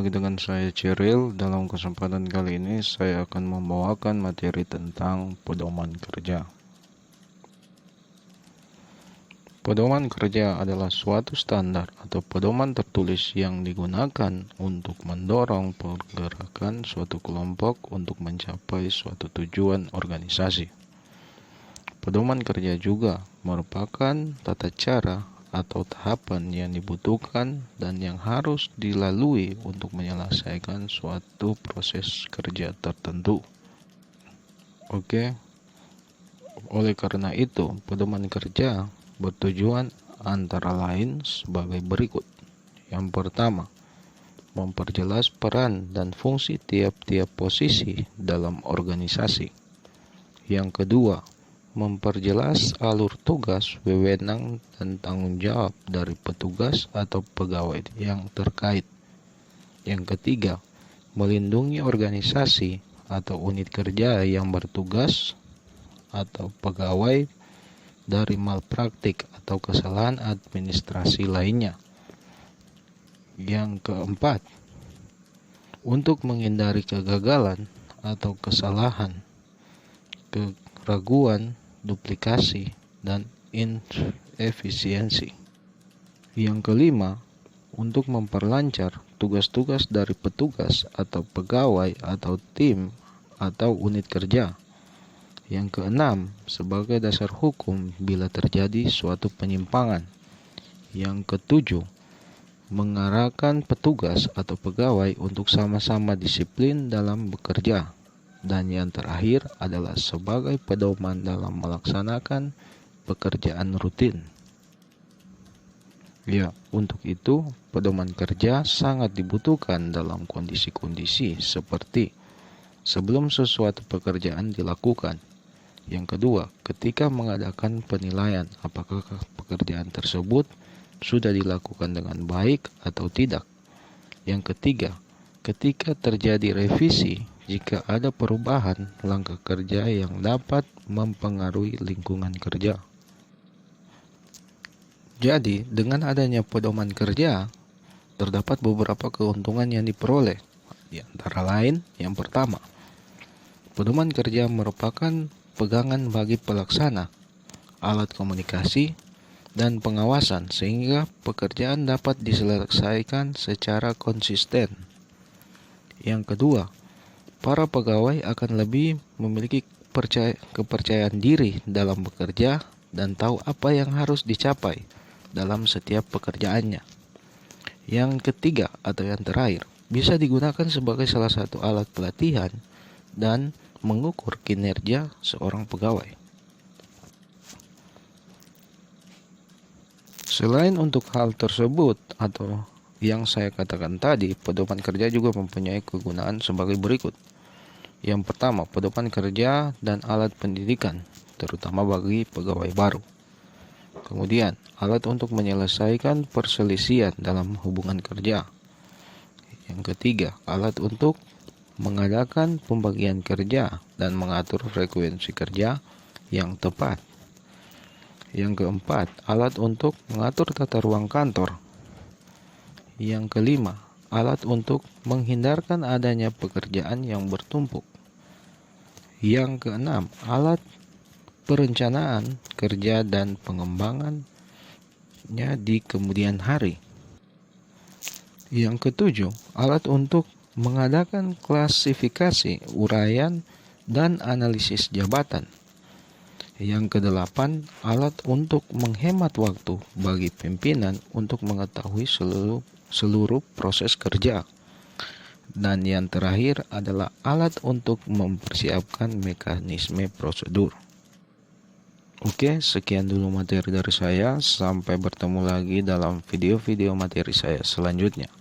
lagi dengan saya Cyril. Dalam kesempatan kali ini saya akan membawakan materi tentang pedoman kerja. Pedoman kerja adalah suatu standar atau pedoman tertulis yang digunakan untuk mendorong pergerakan suatu kelompok untuk mencapai suatu tujuan organisasi. Pedoman kerja juga merupakan tata cara atau tahapan yang dibutuhkan dan yang harus dilalui untuk menyelesaikan suatu proses kerja tertentu. Oke, oleh karena itu, pedoman kerja bertujuan antara lain sebagai berikut. Yang pertama, memperjelas peran dan fungsi tiap-tiap posisi dalam organisasi. Yang kedua, memperjelas alur tugas, wewenang, dan tanggung jawab dari petugas atau pegawai yang terkait. Yang ketiga, melindungi organisasi atau unit kerja yang bertugas atau pegawai dari malpraktik atau kesalahan administrasi lainnya. Yang keempat, untuk menghindari kegagalan atau kesalahan, keraguan, duplikasi, dan inefisiensi. Yang kelima, untuk memperlancar tugas-tugas dari petugas atau pegawai atau tim atau unit kerja. Yang keenam, sebagai dasar hukum bila terjadi suatu penyimpangan. Yang ketujuh, mengarahkan petugas atau pegawai untuk sama-sama disiplin dalam bekerja. Dan yang terakhir adalah sebagai pedoman dalam melaksanakan pekerjaan rutin. Ya, untuk itu pedoman kerja sangat dibutuhkan dalam kondisi-kondisi seperti sebelum sesuatu pekerjaan dilakukan. Yang kedua, ketika mengadakan penilaian apakah pekerjaan tersebut sudah dilakukan dengan baik atau tidak. Yang ketiga, ketika terjadi revisi, jika ada perubahan langkah kerja yang dapat mempengaruhi lingkungan kerja. Jadi, dengan adanya pedoman kerja, terdapat beberapa keuntungan yang diperoleh. Di antara lain, yang pertama, pedoman kerja merupakan pegangan bagi pelaksana, alat komunikasi, dan pengawasan sehingga pekerjaan dapat diselesaikan secara konsisten. Yang kedua, para pegawai akan lebih memiliki kepercayaan diri dalam bekerja dan tahu apa yang harus dicapai dalam setiap pekerjaannya. Yang ketiga atau yang terakhir, bisa digunakan sebagai salah satu alat pelatihan dan mengukur kinerja seorang pegawai. Selain untuk hal tersebut atau yang saya katakan tadi, pedoman kerja juga mempunyai kegunaan sebagai berikut. Yang pertama, pedoman kerja dan alat pendidikan, terutama bagi pegawai baru. Kemudian, alat untuk menyelesaikan perselisihan dalam hubungan kerja. Yang ketiga, alat untuk mengadakan pembagian kerja dan mengatur frekuensi kerja yang tepat. Yang keempat, alat untuk mengatur tata ruang kantor. Yang kelima, alat untuk menghindarkan adanya pekerjaan yang bertumpuk. Yang keenam, alat perencanaan kerja dan pengembangannya di kemudian hari. Yang ketujuh, alat untuk mengadakan klasifikasi, uraian, dan analisis jabatan. Yang kedelapan, alat untuk menghemat waktu bagi pimpinan untuk mengetahui seluruh proses kerja. Dan yang terakhir adalah alat untuk mempersiapkan mekanisme prosedur. Oke, sekian dulu materi dari saya. Sampai bertemu lagi dalam video-video materi saya selanjutnya.